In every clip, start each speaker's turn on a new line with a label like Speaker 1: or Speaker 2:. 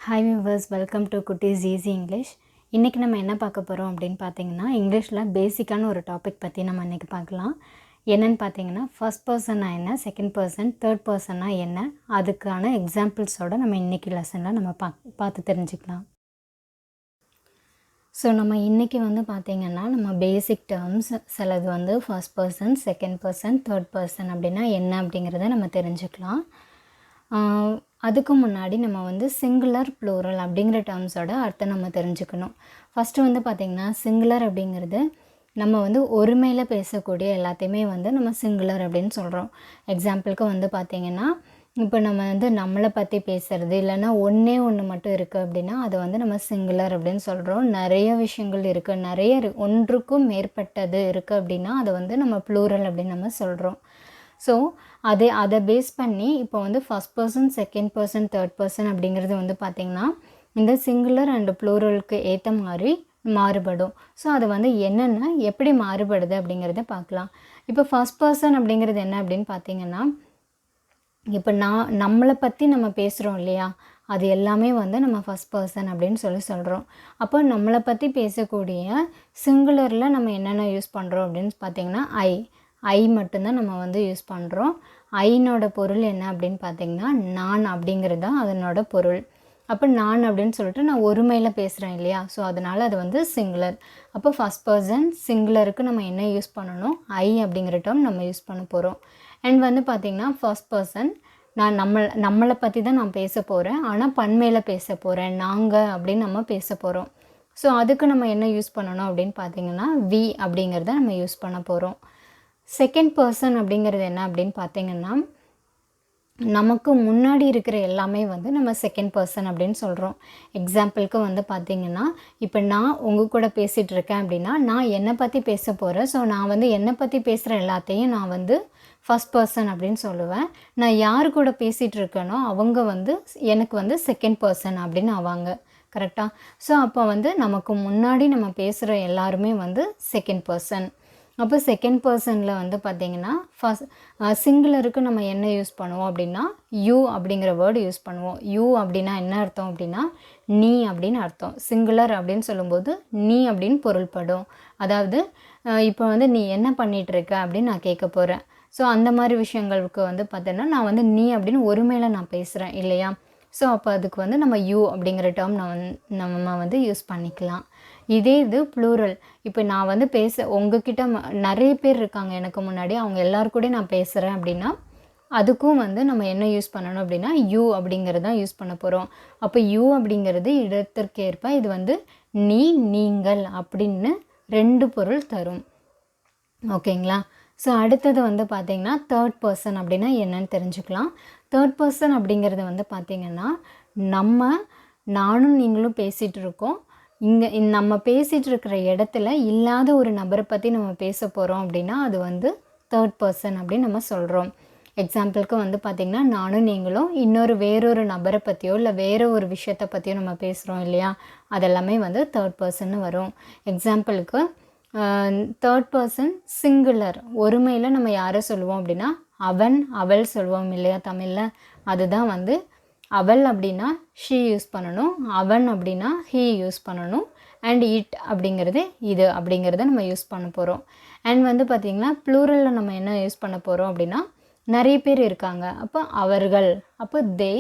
Speaker 1: Hi viewers, welcome to Kutty's Easy English. இன்றைக்கி நம்ம என்ன பார்க்க போகிறோம் அப்படின்னு பார்த்தீங்கன்னா இங்கிலீஷில் பேசிக்கான ஒரு டாபிக் பற்றி நம்ம இன்றைக்கி பார்க்கலாம். என்னென்னு பார்த்தீங்கன்னா ஃபர்ஸ்ட் பர்சன்னா என்ன, செகண்ட் பர்சன், தேர்ட் பர்சன்னா என்ன, அதுக்கான எக்ஸாம்பிள்ஸோடு நம்ம இன்றைக்கி லெசனில் நம்ம பார்த்து தெரிஞ்சுக்கலாம். ஸோ நம்ம இன்றைக்கி பார்த்திங்கன்னா நம்ம பேசிக் டேர்ம்ஸ் சிலது first person, second person, third person அப்படின்னா என்ன அப்படிங்கிறத நம்ம தெரிஞ்சுக்கலாம். அதுக்கு முன்னாடி நம்ம சிங்குலர் ப்ளூரல் அப்படிங்கிற டேர்ம்ஸோட அர்த்தம் நம்ம தெரிஞ்சுக்கணும். ஃபஸ்ட்டு பார்த்திங்கன்னா சிங்குலர் அப்படிங்கிறது நம்ம ஒருமையில் பேசக்கூடிய எல்லாத்தையுமே நம்ம சிங்குலர் அப்படின்னு சொல்கிறோம். எக்ஸாம்பிளுக்கு பார்த்திங்கன்னா இப்போ நம்ம நம்மளை பற்றி பேசுகிறது இல்லைன்னா ஒன்றே ஒன்று மட்டும் இருக்குது அப்படின்னா அது நம்ம சிங்குலர் அப்படின்னு சொல்கிறோம். நிறைய விஷயங்கள் இருக்குது, ஒன்றுக்கும் மேற்பட்டது இருக்குது அப்படின்னா அதை நம்ம ப்ளூரல் அப்படின்னு நம்ம சொல்கிறோம். ஸோ அதை பேஸ் பண்ணி இப்போ first person, second person, third person அப்படிங்கிறது பார்த்திங்கன்னா இந்த சிங்குலர் அண்டு ப்ளூரலுக்கு ஏற்ற மாதிரி மாறுபடும். ஸோ அது என்னென்ன எப்படி மாறுபடுது அப்படிங்கிறத பார்க்கலாம். இப்போ ஃபஸ்ட் பர்சன் அப்படிங்கிறது என்ன அப்படின்னு பார்த்திங்கன்னா இப்போ நம்மளை பற்றி நம்ம பேசுகிறோம் இல்லையா, அது எல்லாமே நம்ம ஃபஸ்ட் பர்சன் அப்படின்னு சொல்கிறோம். அப்போ நம்மளை பற்றி பேசக்கூடிய சிங்குலரில் நம்ம என்னென்ன யூஸ் பண்ணுறோம் அப்படின்னு பார்த்திங்கன்னா ஐ மட்டும்தான் நம்ம யூஸ் பண்ணுறோம். ஐனோட பொருள் என்ன அப்படின்னு பார்த்திங்கன்னா நான் அப்படிங்கிறது தான் அதனோட பொருள். அப்போ நான் அப்படின்னு சொல்லிட்டு நான் ஒருமையில் பேசுகிறேன் இல்லையா, ஸோ அதனால் அது சிங்குலர். அப்போ ஃபஸ்ட் பர்சன் சிங்குலருக்கு நம்ம என்ன யூஸ் பண்ணணும், ஐ அப்படிங்கிற டேர்ம் நம்ம யூஸ் பண்ண போகிறோம். அண்ட் பார்த்திங்கன்னா ஃபர்ஸ்ட் பர்சன் நான் நம்மளை பற்றி தான் நான் பேச போகிறேன், ஆனால் பன்மையில் பேச போகிறேன், நாங்கள் அப்படின்னு நம்ம பேச போகிறோம். ஸோ அதுக்கு நம்ம என்ன யூஸ் பண்ணணும் அப்படின்னு பார்த்திங்கன்னா வி அப்படிங்கிறத நம்ம யூஸ் பண்ண போகிறோம். செகண்ட் பர்சன் அப்படிங்கிறது என்ன அப்படின்னு பார்த்திங்கன்னா நமக்கு முன்னாடி இருக்கிற எல்லாமே நம்ம செகண்ட் பர்சன் அப்படின்னு சொல்கிறோம். எக்ஸாம்பிளுக்கு பார்த்திங்கன்னா இப்போ நான் உங்கள் கூட பேசிகிட்டு இருக்கேன் அப்படின்னா நான் என்னை பற்றி பேச போகிறேன். ஸோ நான் என்னை பற்றி பேசுகிற எல்லாத்தையும் நான் ஃபஸ்ட் பர்சன் அப்படின்னு சொல்லுவேன். நான் யார் கூட பேசிகிட்டு இருக்கேனோ அவங்க எனக்கு செகண்ட் பர்சன் அப்படின்னு ஆவாங்க. கரெக்டாக? ஸோ அப்போ நமக்கு முன்னாடி நம்ம பேசுகிற எல்லாருமே செகண்ட் பர்சன். அப்போ செகண்ட் பர்சனில் பார்த்திங்கன்னா சிங்குலருக்கு நம்ம என்ன யூஸ் பண்ணுவோம் அப்படின்னா யூ அப்படிங்கிற வேர்டு யூஸ் பண்ணுவோம். யூ அப்படின்னா என்ன அர்த்தம் அப்படின்னா நீ அப்படின்னு அர்த்தம். சிங்குலர் அப்படின்னு சொல்லும்போது நீ அப்படின்னு பொருள்படும். அதாவது இப்போ நீ என்ன பண்ணிகிட்ருக்க அப்படின்னு நான் கேட்க போகிறேன். ஸோ அந்த மாதிரி விஷயங்களுக்கு பார்த்தோன்னா நான் நீ அப்படின்னு ஒருமையில் நான் பேசுகிறேன் இல்லையா. ஸோ அப்போ அதுக்கு நம்ம யூ அப்படிங்கிற டேர்ம் நம்ம யூஸ் பண்ணிக்கலாம். இதே இது ப்ளூரல். இப்போ நான் உங்ககிட்ட நிறைய பேர் இருக்காங்க எனக்கு முன்னாடி, அவங்க எல்லாருக்கூடயும் நான் பேசுகிறேன் அப்படின்னா அதுக்கும் நம்ம என்ன யூஸ் பண்ணணும் அப்படின்னா யூ அப்படிங்கிறது தான் யூஸ் பண்ண போகிறோம். அப்போ யூ அப்படிங்கிறது இடத்திற்கேற்ப இது நீ, நீங்கள் அப்படின்னு 2 பொருள் தரும். ஓகேங்களா? ஸோ அடுத்தது பார்த்திங்கன்னா தேர்ட் பர்சன் அப்படின்னா என்னன்னு தெரிஞ்சுக்கலாம். தேர்ட் பர்சன் அப்படிங்கிறது பார்த்திங்கன்னா நானும் நீங்களும் பேசிகிட்டு இருக்கோம். இங்கே நம்ம பேசிகிட்டு இருக்கிற இடத்துல இல்லாத ஒரு நபரை பற்றி நம்ம பேச போகிறோம் அப்படின்னா அது தேர்ட் பர்சன் அப்படின்னு நம்ம சொல்கிறோம். எக்ஸாம்பிளுக்கு பார்த்திங்கன்னா நானும் நீங்களும் வேறொரு நபரை பற்றியோ இல்லை வேறு ஒரு விஷயத்தை பற்றியோ நம்ம பேசுகிறோம் இல்லையா, அதெல்லாமே தேர்ட் பர்சன்னு வரும். எக்ஸாம்பிளுக்கு தேர்ட் பர்சன் சிங்குலர் ஒருமையில் நம்ம யாரை சொல்லுவோம் அப்படின்னா அவன், அவள் சொல்லுவோம் இல்லையா தமிழில். அதுதான் அவள் அப்படின்னா ஷீ யூஸ் பண்ணணும், அவன் அப்படின்னா ஹீ யூஸ் பண்ணணும், அண்ட் இட் அப்படிங்கிறது இது அப்படிங்கிறத நம்ம யூஸ் பண்ண போகிறோம். அண்ட் பார்த்திங்கன்னா ப்ளூரலில் நம்ம என்ன யூஸ் பண்ண போகிறோம் அப்படின்னா நிறைய பேர் இருக்காங்க, அப்போ அவர்கள், அப்போ தே,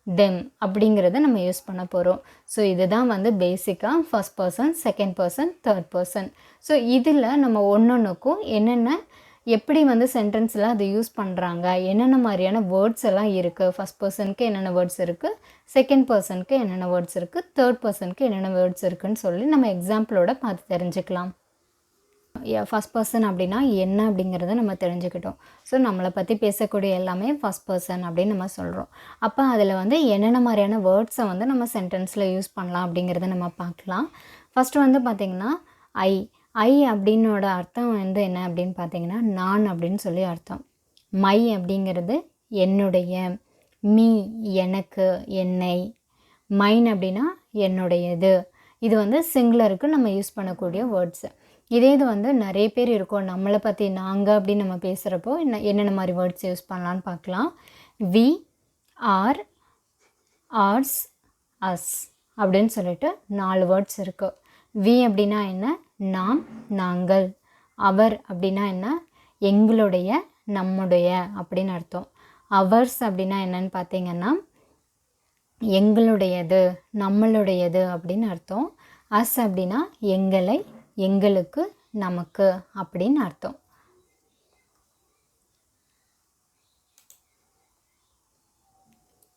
Speaker 1: தெம் அப்படிங்கிறத நம்ம யூஸ் பண்ண போகிறோம். ஸோ இதுதான் பேசிக்காக first person, second person, third person. So இதில் நம்ம ஒன்றொன்றுக்கும் என்னென்ன எப்படி சென்டென்ஸில் அதை யூஸ் பண்ணுறாங்க, என்னென்ன மாதிரியான வேர்ட்ஸ் எல்லாம் இருக்குது, ஃபஸ்ட் பர்சனுக்கு என்னென்ன வேர்ட்ஸ் இருக்குது, செகண்ட் பர்சனுக்கு என்னென்ன வேர்ட்ஸ் இருக்குது, தேர்ட் பர்சனுக்கு என்னென்ன வேர்ட்ஸ் இருக்குதுன்னு சொல்லி நம்ம எக்ஸாம்பிளோட பார்த்து தெரிஞ்சுக்கலாம். ஃபஸ்ட் பர்சன் அப்படின்னா என்ன அப்படிங்கிறத நம்ம தெரிஞ்சுக்கிட்டோம். ஸோ நம்மளை பற்றி பேசக்கூடிய எல்லாமே ஃபஸ்ட் பர்சன் அப்படின்னு நம்ம சொல்கிறோம். அப்போ அதில் என்னென்ன மாதிரியான வேர்ட்ஸை நம்ம சென்டென்ஸில் யூஸ் பண்ணலாம் அப்படிங்கிறத நம்ம பார்க்கலாம். ஃபஸ்ட்டு பார்த்திங்கன்னா ஐ அப்படின்னோட அர்த்தம் என்ன அப்படின்னு பார்த்திங்கன்னா நான் அப்படின்னு சொல்லி அர்த்தம். மை அப்படிங்கிறது என்னுடைய, மீ எனக்கு, என்னை, மைன் அப்படின்னா என்னுடையது. இது சிங்குலருக்கு நம்ம யூஸ் பண்ணக்கூடிய வேர்ட்ஸு. இதே இது நிறைய பேர் இருக்கோம், நம்மளை பற்றி நாங்கள் அப்படின்னு நம்ம பேசுகிறப்போ என்னென்ன மாதிரி வேர்ட்ஸ் யூஸ் பண்ணலான்னு பார்க்கலாம். வி, ஆர், ஆர்ஸ், அஸ் அப்படின்னு சொல்லிட்டு 4 வேர்ட்ஸ் இருக்குது. வி அப்படின்னா என்ன? நாம், நாங்கள். அவர் அப்படின்னா என்ன? எங்களுடைய, நம்முடைய அப்படின்னு அர்த்தம். அவர்ஸ் அப்படின்னா என்னன்னு பார்த்தீங்கன்னா எங்களுடையது, நம்மளுடையது அப்படின்னு அர்த்தம். அஸ் அப்படின்னா எங்களை, எங்களுக்கு, நமக்கு அப்படின்னு அர்த்தம்.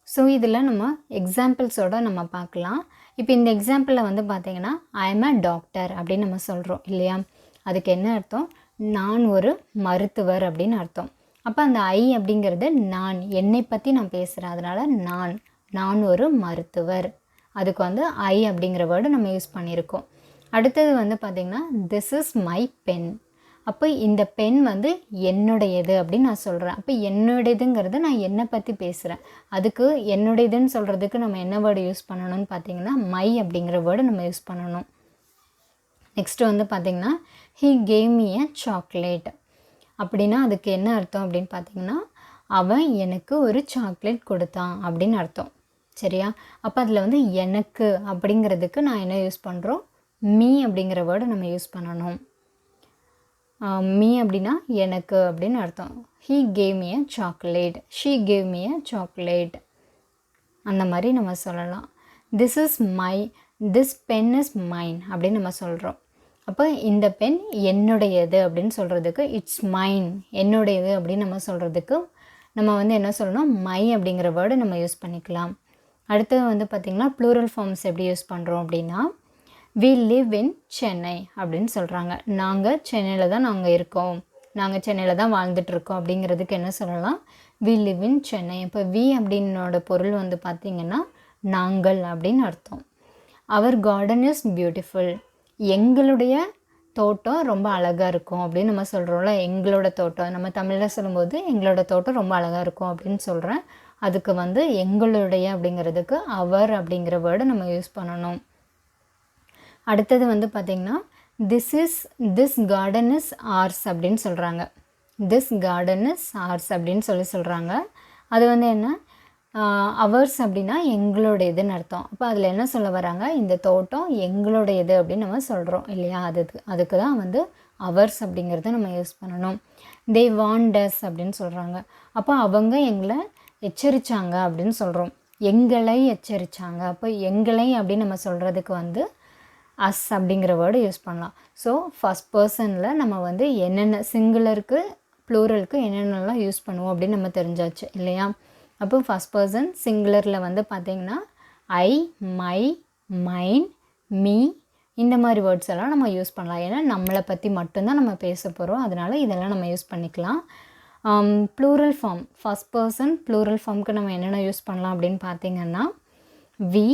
Speaker 1: ஸோ இதில் நம்ம எக்ஸாம்பிள்ஸோடு நம்ம பார்க்கலாம். இப்போ இந்த எக்ஸாம்பிளில் வந்து பார்த்திங்கன்னா ஐ எம் அ டாக்டர் அப்படின்னு நம்ம சொல்கிறோம் இல்லையா? அதுக்கு என்ன அர்த்தம்? நான் ஒரு மருத்துவர் அப்படின்னு அர்த்தம். அப்போ அந்த ஐ அப்படிங்கிறது நான், என்னை பற்றி நான் பேசுகிறேன், அதனால் நான் ஒரு மருத்துவர். அதுக்கு வந்து ஐ அப்படிங்கிற வேர்டு நம்ம யூஸ் பண்ணியிருக்கோம். அடுத்தது வந்து பார்த்திங்கன்னா திஸ் இஸ் மை பென். அப்போ இந்த பென் வந்து என்னுடையது அப்படின்னு நான் சொல்கிறேன். அப்போ என்னுடையதுங்கிறது நான் என்னை பற்றி பேசுகிறேன். அதுக்கு என்னுடையதுன்னு சொல்கிறதுக்கு நம்ம என்ன வேர்டு யூஸ் பண்ணணும்னு பார்த்தீங்கன்னா மை அப்படிங்கிற வேர்டு நம்ம யூஸ் பண்ணணும். நெக்ஸ்ட்டு வந்து பார்த்திங்கன்னா he gave me a chocolate. அப்படின்னா அதுக்கு என்ன அர்த்தம் அப்படின்னு பார்த்தீங்கன்னா அவன் எனக்கு ஒரு சாக்லேட் கொடுத்தான் அப்படின்னு அர்த்தம். சரியா? அப்போ அதில் வந்து எனக்கு அப்படிங்கிறதுக்கு நான் என்ன யூஸ் பண்ணுறோம்? மீ அப்படிங்கிற வேர்டு நம்ம யூஸ் பண்ணணும். மீ அப்படின்னா எனக்கு அப்படின்னு அர்த்தம். He gave me a chocolate, she gave me a chocolate, அந்த மாதிரி நம்ம சொல்லலாம். This is my, this pen is mine அப்படின்னு நம்ம சொல்கிறோம். அப்போ இந்த பென் என்னுடையது அப்படின்னு சொல்கிறதுக்கு இட்ஸ் மைன், என்னுடையது அப்படின்னு நம்ம சொல்கிறதுக்கு நம்ம வந்து என்ன சொல்லணும்? மை அப்படிங்கிற வேர்டு நம்ம யூஸ் பண்ணிக்கலாம். அடுத்தது வந்து பார்த்திங்கன்னா ப்ளூரல் ஃபார்ம்ஸ் எப்படி யூஸ் பண்ணுறோம் அப்படின்னா we live in சென்னை அப்படின்னு சொல்கிறாங்க. நாங்கள் சென்னையில் தான் இருக்கோம், நாங்கள் சென்னையில் தான் வாழ்ந்துட்டுருக்கோம் அப்படிங்கிறதுக்கு என்ன சொல்லலாம்? we live in Chennai. இப்போ வி அப்படின்னோட பொருள் வந்து பார்த்திங்கன்னா நாங்கள் அப்படின்னு அர்த்தம். our garden is beautiful. எங்களுடைய தோட்டம் ரொம்ப அழகாக இருக்கும் அப்படின்னு நம்ம சொல்கிறோம்ல. எங்களோட தோட்டம் நம்ம தமிழில் சொல்லும்போது எங்களோட தோட்டம் ரொம்ப அழகாக இருக்கும் அப்படின்னு சொல்கிறேன். அதுக்கு வந்து எங்களுடைய அப்படிங்கிறதுக்கு அவர் அப்படிங்கிற வேர்டு நம்ம யூஸ் பண்ணணும். அடுத்தது வந்து பார்த்திங்கன்னா திஸ் கார்டன் இஸ் ஆர்ஸ் அப்படின்னு சொல்கிறாங்க. திஸ் கார்டன் இஸ் ஆர்ஸ் அப்படின்னு சொல்கிறாங்க. அது வந்து என்ன? அவர்ஸ் அப்படின்னா எங்களுடையதுன்னு அர்த்தம். அப்போ அதில் என்ன சொல்ல வராங்க? இந்த தோட்டம் எங்களுடையது அப்படின்னு நம்ம சொல்கிறோம் இல்லையா? அதுக்கு தான் வந்து அவர்ஸ் அப்படிங்கிறத நம்ம யூஸ் பண்ணணும். தே வாண்ட் அஸ் அப்படின்னு சொல்கிறாங்க. அப்போ அவங்க எங்களை எச்சரித்தாங்க அப்படின்னு சொல்கிறோம். எங்களை எச்சரித்தாங்க. அப்போ எங்களை அப்படின்னு நம்ம சொல்கிறதுக்கு வந்து அஸ் அப்படிங்கிற வேர்டு யூஸ் பண்ணலாம். ஸோ ஃபஸ்ட் பர்சனில் நம்ம வந்து என்னென்ன சிங்குலருக்கு ப்ளூரலுக்கு என்னென்னலாம் யூஸ் பண்ணுவோம் அப்படின்னு நம்ம தெரிஞ்சாச்சு இல்லையா? அப்போ ஃபஸ்ட் பர்சன் சிங்குலரில் வந்து பார்த்திங்கன்னா ஐ, மை, மைன், மீ இந்த மாதிரி வேர்ட்ஸ் எல்லாம் நம்ம யூஸ் பண்ணலாம். ஏன்னா நம்மளை பற்றி மட்டும்தான் நம்ம பேச போகிறோம், அதனால் இதெல்லாம் நம்ம யூஸ் பண்ணிக்கலாம். Plural form, first person plural ஃபார்முக்கு நம்ம என்னென்ன யூஸ் பண்ணலாம் அப்படின்னு பார்த்திங்கன்னா வி,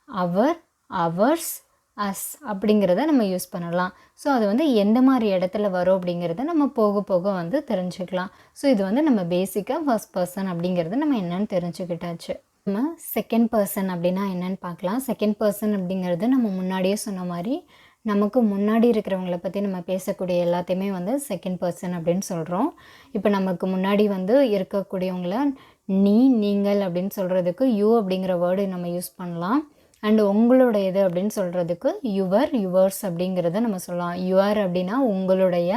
Speaker 1: அவர், அவர்ஸ், அஸ் அப்படிங்கிறத நம்ம யூஸ் பண்ணலாம். ஸோ அது வந்து எந்த மாதிரி இடத்துல வரும் அப்படிங்கிறத நம்ம போக போக வந்து தெரிஞ்சுக்கலாம். ஸோ இது வந்து நம்ம பேசிக்காக ஃபர்ஸ்ட் பர்சன் அப்படிங்கிறத நம்ம என்னென்னு தெரிஞ்சுக்கிட்டாச்சு. நம்ம செகண்ட் பர்சன் அப்படின்னா என்னென்னு பார்க்கலாம். செகண்ட் பர்சன் அப்படிங்கிறது நம்ம முன்னாடியே சொன்ன மாதிரி நமக்கு முன்னாடி இருக்கிறவங்கள பற்றி நம்ம பேசக்கூடிய எல்லாத்தையுமே வந்து செகண்ட் பர்சன் அப்படின்னு சொல்கிறோம். இப்போ நமக்கு முன்னாடி வந்து இருக்கக்கூடியவங்கள நீ, நீங்கள் அப்படின்னு சொல்கிறதுக்கு யூ அப்படிங்கிற வேர்டு நம்ம யூஸ் பண்ணலாம். அண்டு உங்களுடையது அப்படின்னு சொல்கிறதுக்கு யுவர், யுவர்ஸ் அப்படிங்கிறத நம்ம சொல்லலாம். யுவர் அப்படின்னா உங்களுடைய,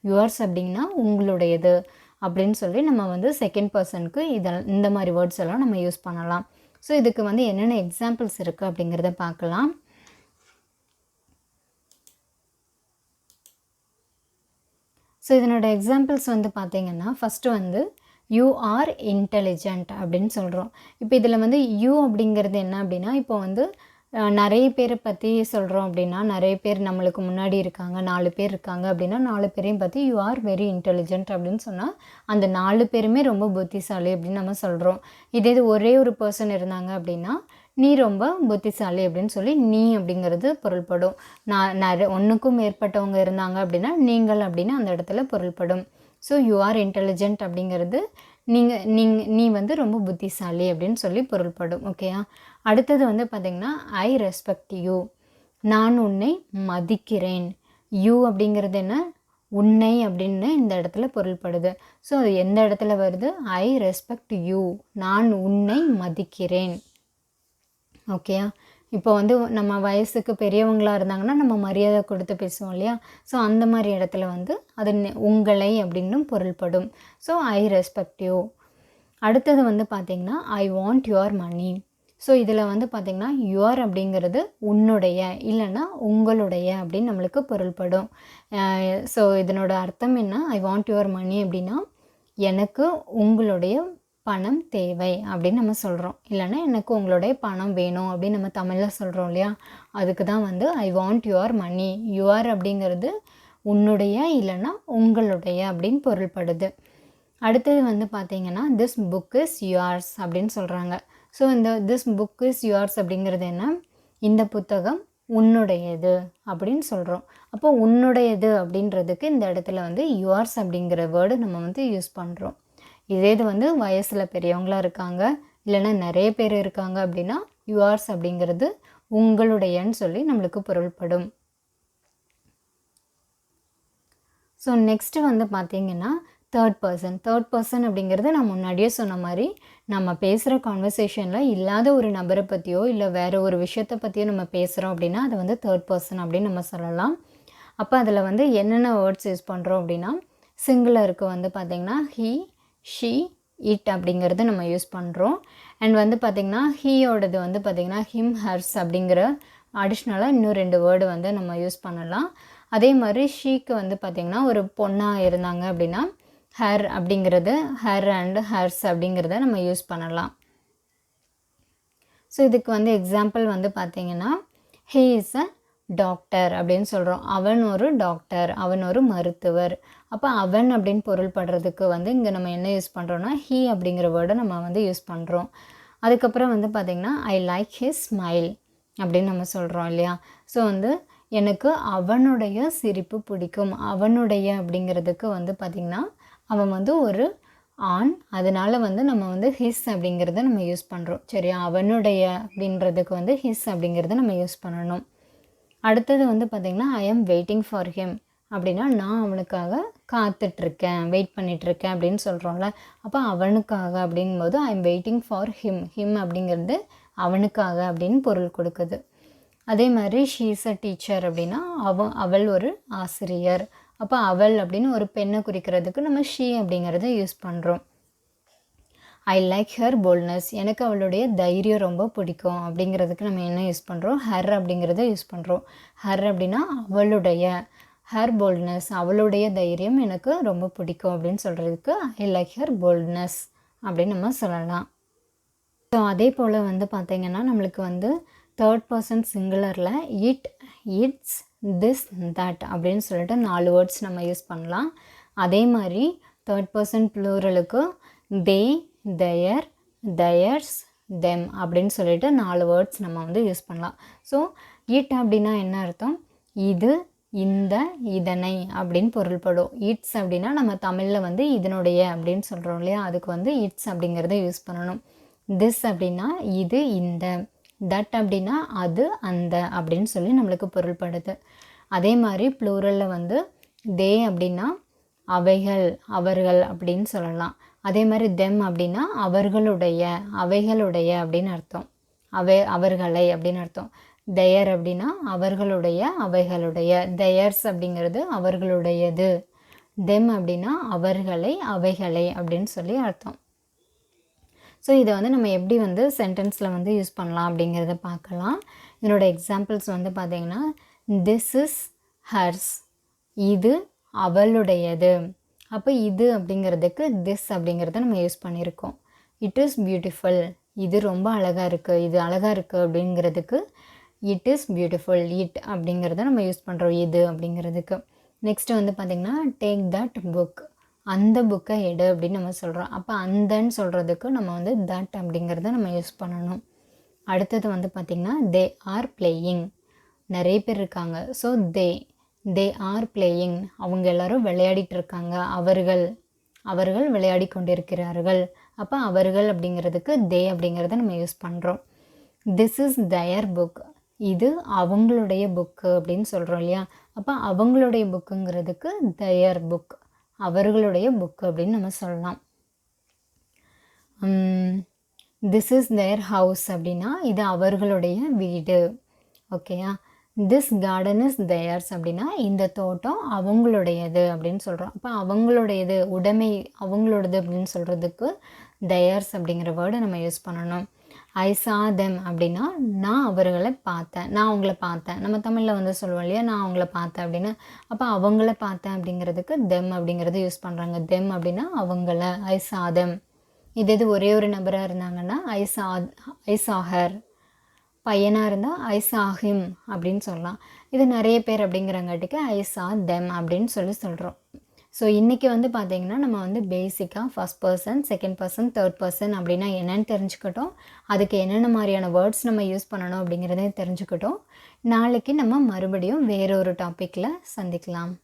Speaker 1: யுவர்ஸ் அப்படின்னா உங்களுடையது அப்படின்னு சொல்லி நம்ம வந்து செகண்ட் பர்சனுக்கு இந்த மாதிரி வேர்ட்ஸ் எல்லாம் நம்ம யூஸ் பண்ணலாம். ஸோ இதுக்கு வந்து என்னென்ன எக்ஸாம்பிள்ஸ் இருக்குது அப்படிங்கிறத பார்க்கலாம். ஸோ இதனோட எக்ஸாம்பிள்ஸ் வந்து பார்த்திங்கன்னா ஃபஸ்ட்டு வந்து யூ ஆர் இன்டெலிஜென்ட் அப்படின்னு சொல்கிறோம். இப்போ இதில் வந்து யூ அப்படிங்கிறது என்ன அப்படின்னா இப்போ வந்து நிறைய பேரை பற்றி சொல்கிறோம் அப்படின்னா நிறைய பேர் நம்மளுக்கு முன்னாடி இருக்காங்க, 4 பேர் இருக்காங்க அப்படின்னா 4 பேரையும் பற்றி யூ ஆர் வெரி இன்டெலிஜென்ட் அப்படின்னு சொன்னால் அந்த 4 பேருமே ரொம்ப புத்திசாலி அப்படின்னு நம்ம சொல்கிறோம். இதே இது ஒரே ஒரு பர்சன் இருந்தாங்க அப்படின்னா நீ ரொம்ப புத்திசாலி அப்படின்னு சொல்லி நீ அப்படிங்கிறது பொருள்படும். ஒன்றுக்கும் மேற்பட்டவங்க இருந்தாங்க அப்படின்னா நீங்கள் அப்படின்னு அந்த இடத்துல பொருள்படும். ஸோ யூ ஆர் இன்டெலிஜென்ட் அப்படிங்கிறது நீ வந்து ரொம்ப புத்திசாலி அப்படின்னு சொல்லி பொருள்படும். ஓகேயா? அடுத்தது வந்து பார்த்திங்கன்னா ஐ ரெஸ்பெக்ட் யூ, நான் உன்னை மதிக்கிறேன். யூ அப்படிங்கிறது என்ன? உன்னை அப்படின்னு இந்த இடத்துல பொருள்படுது. ஸோ அது எந்த இடத்துல வருது? ஐ ரெஸ்பெக்ட் யூ, நான் உன்னை மதிக்கிறேன். ஓகேயா? இப்போ வந்து நம்ம வயசுக்கு பெரியவங்களா இருந்தாங்கன்னா, நம்ம மரியாதை கொடுத்து பேசுவோம் இல்லையா? ஸோ அந்த மாரி இடத்துல வந்து அது உங்களை அப்படின்னும் பொருள்படும். So I respect you. அடுத்தது வந்து பார்த்தீங்கன்னா, I want your money. So இதில் வந்து பார்த்தீங்கன்னா, யுவர் அப்படிங்கிறது உன்னுடைய இல்லைன்னா உங்களுடைய அப்படின்னு நம்மளுக்கு பொருள்படும். ஸோ இதனோட அர்த்தம் என்ன? ஐ வாண்ட் யுவர் மனி அப்படின்னா, எனக்கு உங்களுடைய பணம் தேவை அப்படின்னு நம்ம சொல்கிறோம். இல்லைன்னா எனக்கு உங்களுடைய பணம் வேணும் அப்படின்னு நம்ம தமிழில் சொல்கிறோம் இல்லையா? அதுக்கு தான் வந்து I want your money. Your அப்படிங்கிறது உன்னுடைய இல்லைன்னா உங்களுடைய அப்படின்னு பொருள்படுது. அடுத்தது வந்து பார்த்தீங்கன்னா, திஸ் புக் இஸ் யுவர்ஸ் அப்படின்னு சொல்கிறாங்க. ஸோ இந்த திஸ் புக் இஸ் யுவர்ஸ் அப்படிங்கிறது என்ன? இந்த புத்தகம் உன்னுடையது அப்படின்னு சொல்கிறோம். அப்போ உன்னுடையது அப்படின்றதுக்கு இந்த இடத்துல வந்து யுவர்ஸ் அப்படிங்கிற வேர்டு நம்ம வந்து யூஸ் பண்ணுறோம். இதே இது வந்து வயசில் பெரியவங்களாக இருக்காங்க இல்லைன்னா நிறைய பேர் இருக்காங்க அப்படின்னா யுவர்ஸ் அப்படிங்கிறது உங்களுடையன்னு சொல்லி நம்மளுக்கு பொருள்படும். ஸோ நெக்ஸ்ட்டு வந்து பார்த்திங்கன்னா தேர்ட் பர்சன் அப்படிங்கிறது நான் முன்னாடியே சொன்ன மாதிரி நம்ம பேசுகிற கான்வர்சேஷனில் இல்லாத ஒரு நபரை பற்றியோ இல்லை வேறு ஒரு விஷயத்தை பற்றியோ நம்ம பேசுகிறோம் அப்படின்னா அது வந்து தேர்ட் பர்சன் அப்படின்னு நம்ம சொல்லலாம். அப்போ அதில் வந்து என்னென்ன வேர்ட்ஸ் யூஸ் பண்ணுறோம் அப்படின்னா சிங்குலருக்கு வந்து பார்த்திங்கன்னா ஹீ, ஷீ, இட் அப்படிங்கிறது நம்ம யூஸ் பண்ணுறோம். அண்ட் வந்து பார்த்திங்கன்னா ஹீயோடது வந்து பார்த்திங்கன்னா ஹிம், ஹர்ஸ் அப்படிங்கிற அடிஷ்னலாக இன்னும் 2 வேர்டு வந்து நம்ம யூஸ் பண்ணலாம். அதே மாதிரி ஷீக்கு வந்து பார்த்திங்கன்னா ஒரு பொண்ணாக இருந்தாங்க அப்படின்னா ஹர் அப்படிங்கிறது ஹர் அண்ட் ஹர்ஸ் அப்படிங்கிறத நம்ம யூஸ் பண்ணலாம். ஸோ இதுக்கு வந்து எக்ஸாம்பிள் வந்து பார்த்திங்கன்னா ஹீ இஸ் அ டாக்டர் அப்படின்னு சொல்கிறோம். அவன் ஒரு டாக்டர், அவன் ஒரு மருத்துவர். அப்போ அவன் அப்படின்னு பொருள்படுறதுக்கு வந்து இங்கே நம்ம என்ன யூஸ் பண்ணுறோன்னா ஹீ அப்படிங்கிற வேர்டை நம்ம வந்து யூஸ் பண்ணுறோம். அதுக்கப்புறம் வந்து பார்த்திங்கன்னா ஐ லைக் ஹிஸ் ஸ்மைல் அப்படின்னு நம்ம சொல்கிறோம் இல்லையா? ஸோ வந்து எனக்கு அவனுடைய சிரிப்பு பிடிக்கும். அவனுடைய அப்படிங்கிறதுக்கு வந்து பார்த்திங்கன்னா அவன் வந்து ஒரு ஆண், அதனால் வந்து நம்ம வந்து ஹிஸ் அப்படிங்கிறத நம்ம யூஸ் பண்ணுறோம். சரியா? அவனுடைய அப்படின்றதுக்கு வந்து ஹிஸ் அப்படிங்கிறத நம்ம யூஸ் பண்ணணும். அடுத்தது வந்து பார்த்திங்கன்னா ஐ ஆம் வெயிட்டிங் ஃபார் ஹிம் அப்படின்னா நான் அவனுக்காக காத்துட்ருக்கேன், வெயிட் பண்ணிகிட்ருக்கேன் அப்படின்னு சொல்கிறோம்ல. அப்போ அவனுக்காக அப்படிங்கும்போது ஐ ஆம் வெயிட்டிங் ஃபார் ஹிம் அப்படிங்கிறது அவனுக்காக அப்படின்னு பொருள் கொடுக்குது. அதே மாதிரி ஷீ இஸ் அ டீச்சர் அப்படின்னா அவள் ஒரு ஆசிரியர். அப்போ அவள் அப்படின்னு ஒரு பெண்ணை குறிக்கிறதுக்கு நம்ம ஷீ அப்படிங்கிறத யூஸ் பண்ணுறோம். ஐ லைக் ஹர் போல்ட்னஸ், எனக்கு அவளுடைய தைரியம் ரொம்ப பிடிக்கும் அப்படிங்கிறதுக்கு நம்ம என்ன யூஸ் பண்ணுறோம்? ஹர் அப்படிங்கிறத யூஸ் பண்ணுறோம். ஹர் அப்படின்னா அவளுடைய, ஹர் போல்ட்னஸ் அவளுடைய தைரியம் எனக்கு ரொம்ப பிடிக்கும் அப்படின்னு சொல்கிறதுக்கு ஐ லைக் ஹர் போல்ட்னஸ் அப்படின்னு நம்ம சொல்லலாம். ஸோ அதே போல் வந்து பார்த்திங்கன்னா நம்மளுக்கு வந்து தேர்ட் பர்சன் சிங்குலரில் இட், இட்ஸ், திஸ், தட் அப்படின்னு சொல்லிட்டு 4 வேர்ட்ஸ் நம்ம யூஸ் பண்ணலாம். அதே மாதிரி தேர்ட் பர்சன் ப்ளூரலுக்கு தே, their, theirs, them அப்படின்னு சொல்லிட்டு 4 வேர்ட்ஸ் நம்ம வந்து யூஸ் பண்ணலாம். ஸோ இட் அப்படின்னா என்ன அர்த்தம்? இது, இந்த, இதனை அப்படின்னு பொருள்படும். இட்ஸ் அப்படின்னா நம்ம தமிழில் வந்து இதனுடைய அப்படின்னு சொல்கிறோம் இல்லையா? அதுக்கு வந்து இட்ஸ் அப்படிங்கிறத யூஸ் பண்ணணும். திஸ் அப்படின்னா இது, இந்த. தட் அப்படின்னா அது, அந்த அப்படின்னு சொல்லி நம்மளுக்கு பொருள்படுது. அதே மாதிரி ப்ளூரலில் வந்து தே அப்படின்னா அவைகள், அவர்கள் அப்படின்னு சொல்லலாம். அதே மாதிரி தெம் அப்படின்னா அவர்களுடைய, அவைகளுடைய அப்படின்னு அர்த்தம். அவர்களை அப்படின்னு அர்த்தம். தெயர் அப்படின்னா அவர்களுடைய, அவைகளுடைய. தெயர்ஸ் அப்படிங்கிறது அவர்களுடையது. தெம் அப்படின்னா அவர்களை, அவைகளை அப்படின்னு சொல்லி அர்த்தம். ஸோ இதை வந்து நம்ம எப்படி வந்து சென்டென்ஸில் வந்து யூஸ் பண்ணலாம் அப்படிங்கிறத பார்க்கலாம். இதனோட எக்ஸாம்பிள்ஸ் வந்து பார்த்திங்கன்னா திஸ் இஸ் ஹர்ஸ், இது அவளுடையது. அப்போ இது அப்படிங்கிறதுக்கு திஸ் அப்படிங்கிறத நம்ம யூஸ் பண்ணியிருக்கோம். இட் இஸ் பியூட்டிஃபுல், இது ரொம்ப அழகாக இருக்குது, இது அழகாக இருக்குது அப்படிங்கிறதுக்கு இட் இஸ் பியூட்டிஃபுல், இட் அப்படிங்கிறத நம்ம யூஸ் பண்ணுறோம் இது அப்படிங்கிறதுக்கு. நெக்ஸ்ட்டு வந்து பார்த்திங்கன்னா டேக் தட் புக், அந்த புக்கை எடு அப்படின்னு நம்ம சொல்கிறோம். அப்போ அந்தன்னு சொல்கிறதுக்கு நம்ம வந்து தட் அப்படிங்கிறத நம்ம யூஸ் பண்ணணும். அடுத்தது வந்து பார்த்திங்கன்னா தே ஆர் பிளேயிங், நிறைய பேர் இருக்காங்க. ஸோ தே ஆர் பிளேயிங், அவங்க எல்லோரும் விளையாடிட்டு இருக்காங்க. அவர்கள் விளையாடி கொண்டிருக்கிறார்கள். அப்போ அவர்கள் அப்படிங்கிறதுக்கு தே அப்படிங்கிறத நம்ம யூஸ் பண்ணுறோம். திஸ் இஸ் தயர் புக், இது அவங்களுடைய புக்கு அப்படின்னு சொல்கிறோம் இல்லையா? அப்போ அவங்களுடைய புக்குங்கிறதுக்கு தயர் புக், அவர்களுடைய புக்கு அப்படின்னு நம்ம சொல்லலாம். திஸ் இஸ் தேர் ஹவுஸ் அப்படின்னா இது அவர்களுடைய வீடு. ஓகேயா. திஸ் கார்டன் இஸ் தேயர்ஸ் அப்படின்னா இந்த தோட்டம் அவங்களுடையது அப்படின்னு சொல்கிறோம். அப்போ அவங்களுடையது உடைமை அவங்களோடது அப்படின்னு சொல்கிறதுக்கு தேயர்ஸ் அப்படிங்கிற வேர்டை நம்ம யூஸ் பண்ணணும். ஐ சா தெம் அப்படின்னா நான் அவர்களை பார்த்தேன், நான் அவங்கள பார்த்தேன். நம்ம தமிழில் வந்து சொல்லுவோம் இல்லையா, நான் அவங்கள பார்த்தேன் அப்படின்னு. அப்போ அவங்கள பார்த்தேன் அப்படிங்கிறதுக்கு தெம் அப்படிங்கிறது யூஸ் பண்ணுறாங்க. தெம் அப்படின்னா அவங்கள. ஐ சா தெம். இது ஒரே ஒரு நபராக இருந்தாங்கன்னா ஐ சா ஹர். பையனாக இருந்தால் ஐ சா ஹிம் அப்படின்னு சொல்லலாம். இது நிறைய பேர் அப்படிங்கிறங்காட்டிக்கு ஐ சா தெம் அப்படின்னு சொல்கிறோம். ஸோ இன்றைக்கி வந்து பார்த்திங்கன்னா நம்ம வந்து பேசிக்காக first person, second person, third person அப்படின்னா என்னென்னு தெரிஞ்சுக்கிட்டோம். அதுக்கு என்னென்ன மாதிரியான வேர்ட்ஸ் நம்ம யூஸ் பண்ணணும் அப்படிங்கிறதையும் தெரிஞ்சுக்கிட்டோம். நாளைக்கு நம்ம மறுபடியும் வேறொரு டாப்பிக்கில் சந்திக்கலாம்.